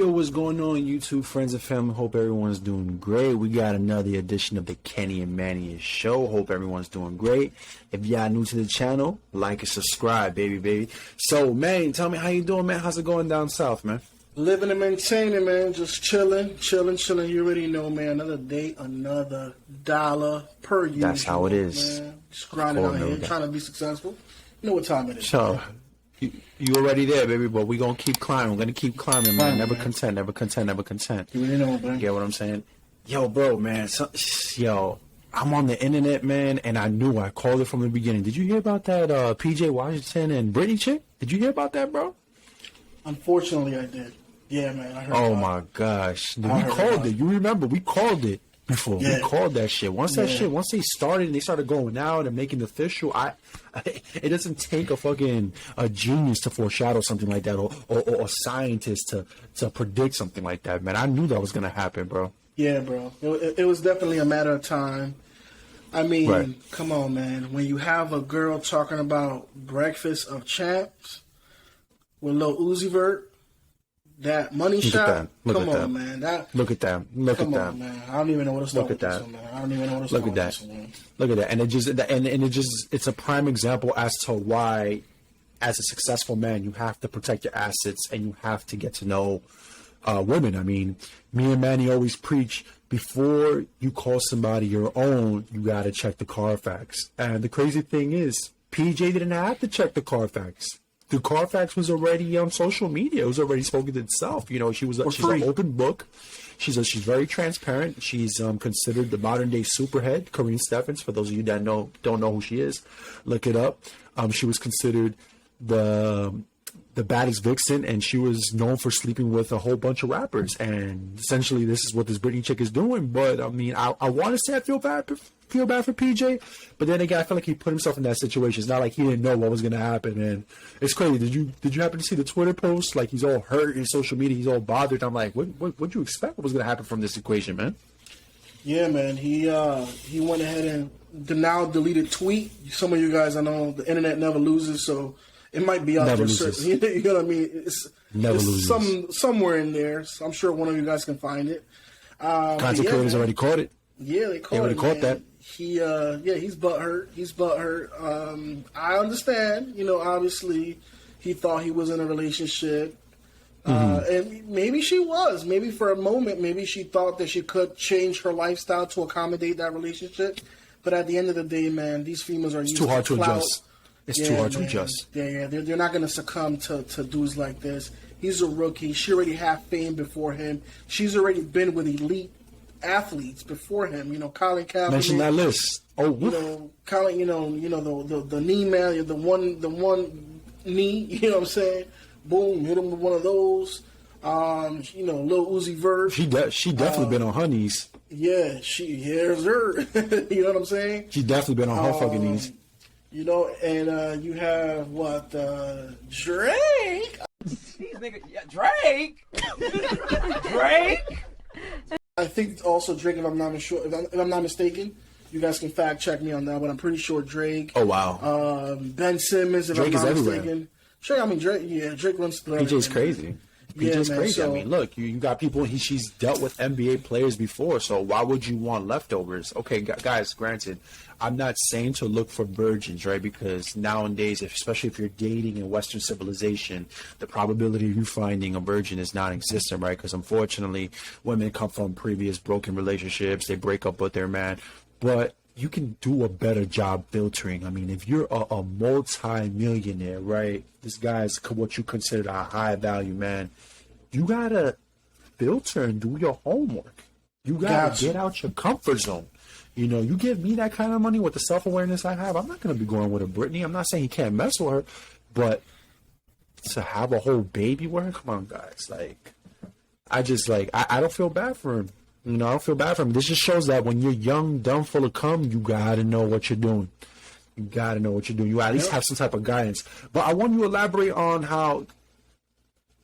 Yo, what's going on, YouTube friends and family? Hope everyone's doing great. We got another edition of the Kenny and Manny Show. Hope everyone's doing great. If y'all new to the channel, like and subscribe, baby. So, man, tell me how you doing, man. How's it going down south, man? Living and maintaining, man. Just chilling. You already know, man. Another day, another dollar per usual. That's how it is. Man. Just grinding out here, trying to be successful. You know what time it is. So, you already there, baby, but we gonna keep climbing. We're gonna keep climbing, man. Never content. You already know, man. You get what I'm saying? Yo, bro, man. Yo, I'm on the internet, man, and I called it from the beginning. Did you hear about that PJ Washington and Britney chick? Did you hear about that, bro? Unfortunately, I did. Yeah, man. I heard Oh, my gosh. We called it. You remember, we called it before. Yeah. We called that shit. Once they started and they started going out and making it official, it doesn't take a genius to foreshadow something like that or a scientist to predict something like that, man. I knew that was going to happen, bro. Yeah, bro. It was definitely a matter of time. I mean, Come on, man. When you have a girl talking about Breakfast of Champs with Lil Uzi Vert, that money shot. Look at that. Man. Look at that. Come on, man. I don't even know what to start with this one, man. I don't even know what to start with this one. Look at that. And it's a prime example as to why, as a successful man, you have to protect your assets and you have to get to know women. I mean, me and Manny always preach, before you call somebody your own, you got to check the Carfax. And the crazy thing is, PJ didn't have to check the Carfax. The Carfax was already on social media. It was already spoken to itself. You know, she's an open book. She's very transparent. She's considered the modern day superhead, Corinne Steffens. For those of you that don't know who she is, look it up. She was considered the baddest vixen, and she was known for sleeping with a whole bunch of rappers. And essentially, this is what this Britney chick is doing. But I mean, I want to say I feel bad for PJ, but then again, I feel like he put himself in that situation. It's not like he didn't know what was going to happen, and it's crazy. Did you happen to see the Twitter post? Like, he's all hurt in social media, he's all bothered. I'm like, what'd you expect? What was going to happen from this equation, man? Yeah, man. He went ahead and the now deleted tweet. Some of you guys, I know the internet never loses, so it might be out there. You know what I mean? It's somewhere in there. So I'm sure one of you guys can find it. Content creators already caught it. Yeah, they already caught that. He's butthurt. He's butthurt. I understand. You know, obviously, he thought he was in a relationship, and maybe she was. Maybe for a moment, maybe she thought that she could change her lifestyle to accommodate that relationship. But at the end of the day, man, these females are used to clout. Too hard to adjust. It's too hard to adjust. Yeah. They're not going to succumb to dudes like this. He's a rookie. She already had fame before him. She's already been with elite athletes before him. You know, Colin Kaepernick. Mention that list. Oh, you know, Colin. You know the knee man, the one knee. You know what I'm saying? Boom, hit him with one of those. You know, Lil Uzi Vert. She definitely been on her knees. Yeah, here's her. You know what I'm saying? She definitely been on her fucking knees. You know, and you have what Drake. Jeez, nigga, yeah, Drake. Drake. I think also Drake, if I'm not mistaken, you guys can fact check me on that, but I'm pretty sure Drake. Oh wow. Ben Simmons, if Drake I'm not everywhere. mistaken. Drake runs through. PJ's crazy. PJ's crazy. So, I mean, look, you got people. She's dealt with NBA players before, so why would you want leftovers? Okay, guys. Granted, I'm not saying to look for virgins, right? Because nowadays, especially if you're dating in Western civilization, the probability of you finding a virgin is non-existent, right? Because unfortunately, women come from previous broken relationships. They break up with their man, but you can do a better job filtering. I mean, if you're a multi-millionaire, right? This guy's what you consider a high-value man. You gotta filter and do your homework. You gotta get out your comfort zone. You know, you give me that kind of money with the self-awareness I have, I'm not gonna be going with a Britney. I'm not saying you can't mess with her, but to have a whole baby with her, come on, guys. Like, I don't feel bad for him. You know, I don't feel bad for him. This just shows that when you're young, dumb, full of cum, you gotta know what you're doing. You gotta know what you're doing. You at least have some type of guidance. But I want you to elaborate on how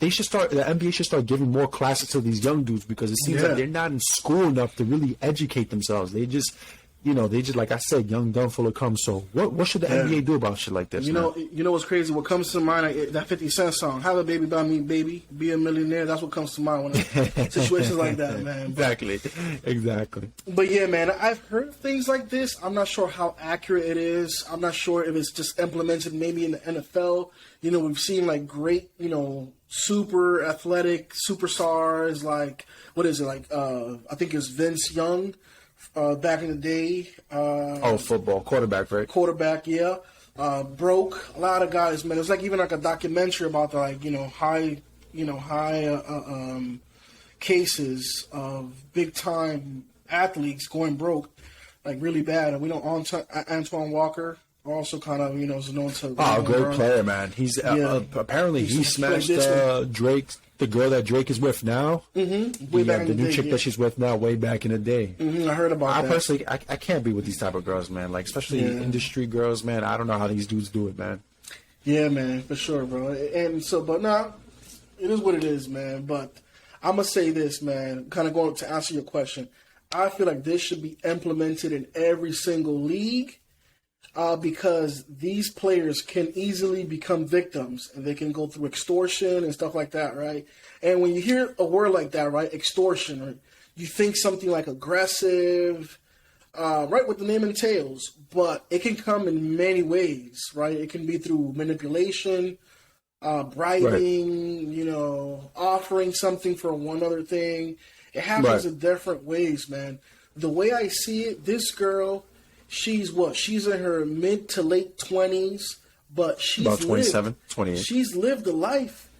the NBA should start giving more classes to these young dudes, because it seems like they're not in school enough to really educate themselves. They just they just, like I said, young, dumb, full of cum. So what should the NBA do about shit like this? You know what's crazy? What comes to mind, that 50 Cent song, "Have a Baby by Me, Baby, Be a Millionaire." That's what comes to mind when situations like that, man. Exactly. But yeah, man, I've heard things like this. I'm not sure how accurate it is. I'm not sure if it's just implemented maybe in the NFL. We've seen like great, super athletic superstars like, what is it, like, I think it's Vince Young back in the day. Football. Quarterback, right? Quarterback, yeah. Broke. A lot of guys, man. It was like even like a documentary about the, like, high cases of big time athletes going broke, like really bad. And we know Antoine Walker also kind of, is known to. Oh, great player, man. He's apparently he smashed Drake, the girl that Drake is with now. Mm-hmm. The new chick that she's with now, way back in the day. Mm-hmm. I heard about that. I personally, I can't be with these type of girls, man. Like, especially industry girls, man. I don't know how these dudes do it, man. Yeah, man, for sure, bro. And so, but now, it is what it is, man. But I'm gonna say this, man. Kind of going to answer your question. I feel like this should be implemented in every single league. Because these players can easily become victims and they can go through extortion and stuff like that, right? And when you hear a word like that, right, extortion, right, you think something like aggressive, right, what the name entails, but it can come in many ways, right? It can be through manipulation, bribing, offering something for one other thing. It happens in different ways, man. The way I see it, this girl, she's in her mid to late 20s, but she's about 27, 28. She's lived a life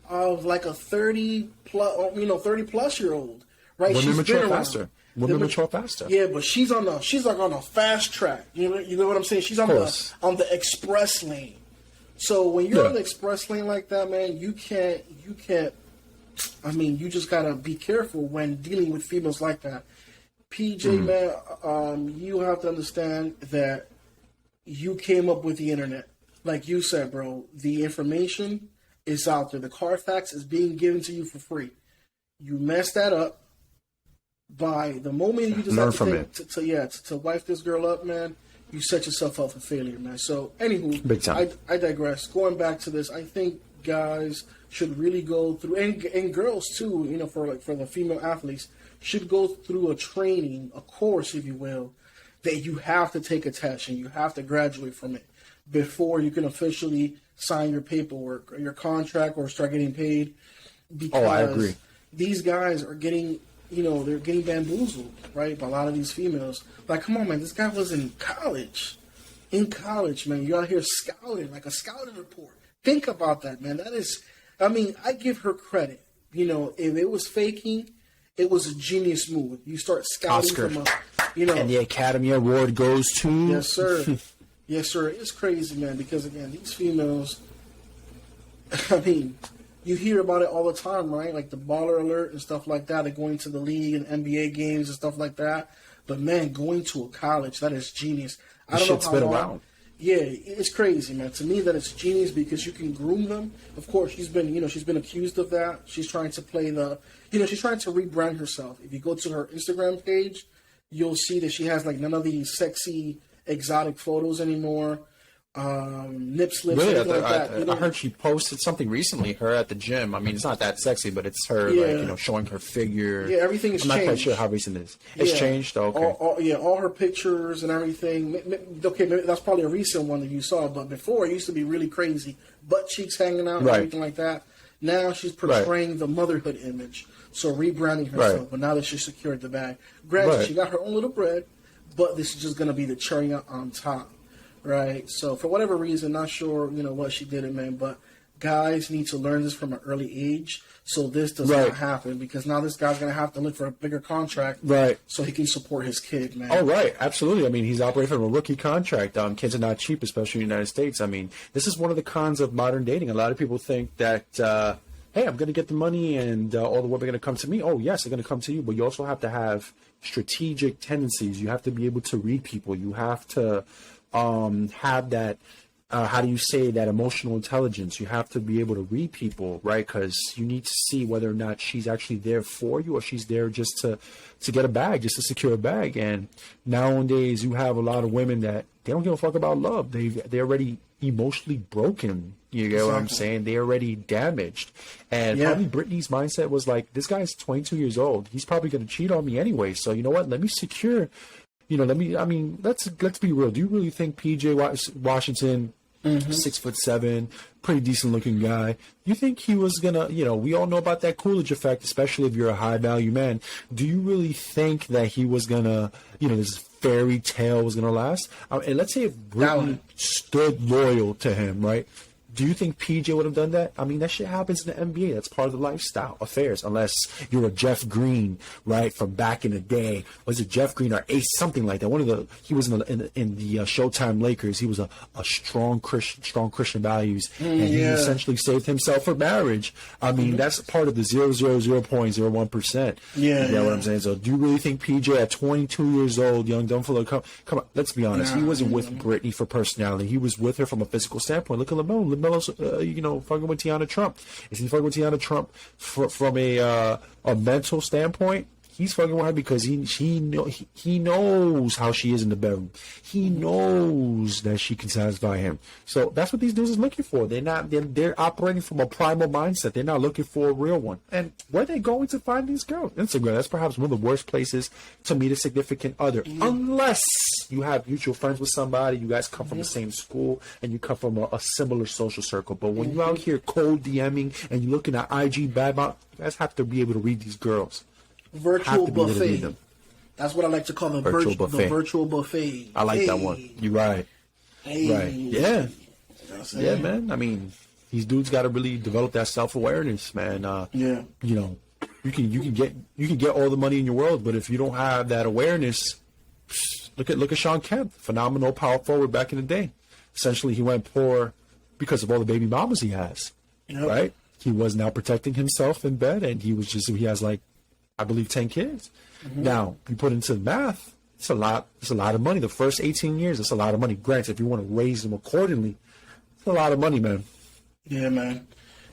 of like a 30 plus year old, right? Women mature faster. Women mature faster. Yeah, but she's like on a fast track. You know what I'm saying? She's on the express lane. So when you're on the express lane like that, man, you can't. I mean, you just gotta be careful when dealing with females like that. PJ, man, you have to understand that you came up with the internet. Like you said, bro, the information is out there. The Carfax is being given to you for free. You mess that up by the moment you decide to wife this girl up, man, you set yourself up for failure, man. So, anywho, big time. I digress. Going back to this, I think guys should really go through, and girls too, for the female athletes, should go through a training, a course, if you will, that you have to take a test and you have to graduate from it before you can officially sign your paperwork or your contract or start getting paid. Because I agree. These guys are getting, they're getting bamboozled, right, by a lot of these females. Like, come on, man, this guy was in college. In college, man, you're out here scouting, like a scouting report. Think about that, man. That is, I give her credit. If it was faking, it was a genius move. You start scouting Oscar. from And the Academy Award goes to... Yes, sir. Yes, sir. It's crazy, man, because, again, these females, you hear about it all the time, right? Like the baller alert and stuff like that. They're going to the league and NBA games and stuff like that. But, man, going to a college, that is genius. I don't know how been long. around. Yeah, it's crazy, man. To me, that it's genius because you can groom them. Of course, she's been accused of that. She's trying to play she's trying to rebrand herself. If you go to her Instagram page, you'll see that she has like none of these sexy, exotic photos anymore. Nip slips, really? anything like that. I heard she posted something recently, her at the gym. It's not that sexy, but it's her, showing her figure. Yeah, everything is changed. I'm not quite sure how recent it is. It's changed? Oh, okay. All her pictures and everything. Okay, maybe that's probably a recent one that you saw, but before it used to be really crazy. Butt cheeks hanging out and everything like that. Now she's portraying the motherhood image, so rebranding herself. Right. But now that she's secured the bag, granted, she got her own little bread, but this is just going to be the cherry on top. Right, so for whatever reason, not sure, what she did it, man, but guys need to learn this from an early age so this does not happen, because now this guy's going to have to look for a bigger contract so he can support his kid, man. Oh, right, absolutely. He's operating from a rookie contract. Kids are not cheap, especially in the United States. This is one of the cons of modern dating. A lot of people think that, hey, I'm going to get the money and all the women are going to come to me. Oh, yes, they're going to come to you, but you also have to have strategic tendencies. You have to be able to read people. You have to... have that how do you say that, emotional intelligence. You have to be able to read people, right? Because you need to see whether or not she's actually there for you, or she's there just to get a bag, just to secure a bag. And nowadays you have a lot of women that they don't give a fuck about love. They're already emotionally broken. You get what I'm saying? They're already damaged. And probably Brittany's mindset was like, this guy's 22 years old. He's probably going to cheat on me anyway. So you know what? Let me secure. Let's be real. Do you really think PJ Washington, 6'7", pretty decent looking guy, you think he was gonna, we all know about that Coolidge effect, especially if you're a high value man. Do you really think that he was gonna, this fairy tale was gonna last? And let's say if Brittany stood loyal to him, right? Do you think PJ would have done that? I mean, that shit happens in the NBA. That's part of the lifestyle affairs, unless you're a Jeff Green, right, from back in the day. Was it Jeff Green or Ace, something like that? He was in the Showtime Lakers. He was a strong Christian values, and he essentially saved himself for marriage. I mean, that's part of the 0.01%. Yeah, you know what I'm saying? So, do you really think PJ at 22 years old, young, dumb, full of come on? Let's be honest. He wasn't with Brittany for personality. He was with her from a physical standpoint. Look at LaMelo. LaMelo's, fucking with Tiana Trump. Is he fucking with Tiana Trump from a mental standpoint? He's fucking with her because he knows how she is in the bedroom. He knows that she can satisfy him. So that's what these dudes is looking for. They're operating from a primal mindset. They're not looking for a real one. And where are they going to find these girls? Instagram. That's perhaps one of the worst places to meet a significant other, unless you have mutual friends with somebody. You guys come from the same school and you come from a similar social circle. But when you're out here cold DMing and you're looking at IG badmouth, you guys have to be able to read these girls. Virtual buffet. That's what I like to call the virtual buffet. The virtual buffet. I like that one. You're right. Right. Yeah. Yeah, man. I mean, these dudes got to really develop that self-awareness, man. You can get all the money in your world, but if you don't have that awareness, look at Sean Kemp, phenomenal power forward back in the day. Essentially, he went poor because of all the baby mamas he has. Yep. Right. He was now protecting himself in bed, and he has like, I believe 10 kids. Now, you put into math, it's a lot of money. The first 18 years, it's a lot of money. Granted, if you want to raise them accordingly, it's a lot of money, man. Yeah, man.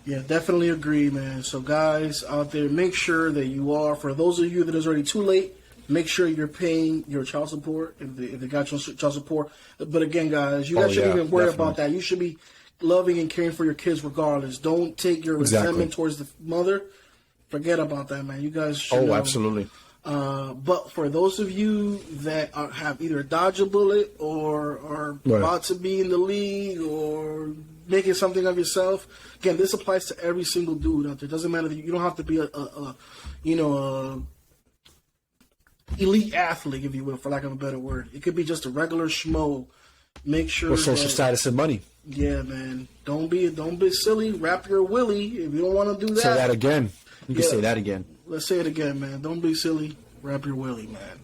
Yeah, definitely agree, man. So, guys out there, make sure that you are, for those of you that is already too late, make sure you're paying your child support if they got your child support. But again, guys, you guys shouldn't even worry about that. You should be loving and caring for your kids regardless. Don't take your resentment towards the mother. Forget about that, man. You guys should know. Absolutely. But for those of you that have either dodged a bullet or are about to be in the league or making something of yourself, again, this applies to every single dude out there. It doesn't matter. You don't have to be a elite athlete, if you will, for lack of a better word. It could be just a regular schmo. Make sure. With social status and money. Yeah, man. Don't be silly. Wrap your willy if you don't want to do that. Say that again. You can say that again. Let's say it again, man. Don't be silly. Wrap your willy, man.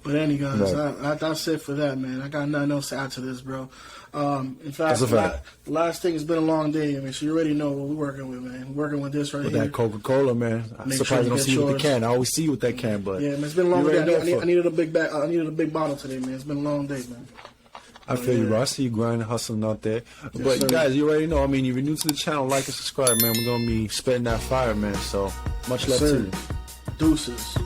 But anyways, that's it for that, man. I got nothing else to add to this, bro. In fact, the last thing has been a long day. I mean, so you already know what we're working with, man. We're working with this right here. With that Coca-Cola, man. I'm surprised you don't see you with the can. I always see you with that can, but yeah, man, it's been a long day. I needed a big bag. I needed a big bottle today, man. It's been a long day, man. I feel you, bro. I see you grinding, hustling out there. But you guys, you already know. I mean, if you're new to the channel, like and subscribe, man. We're going to be spitting that fire, man. So, much love to you. Deuces.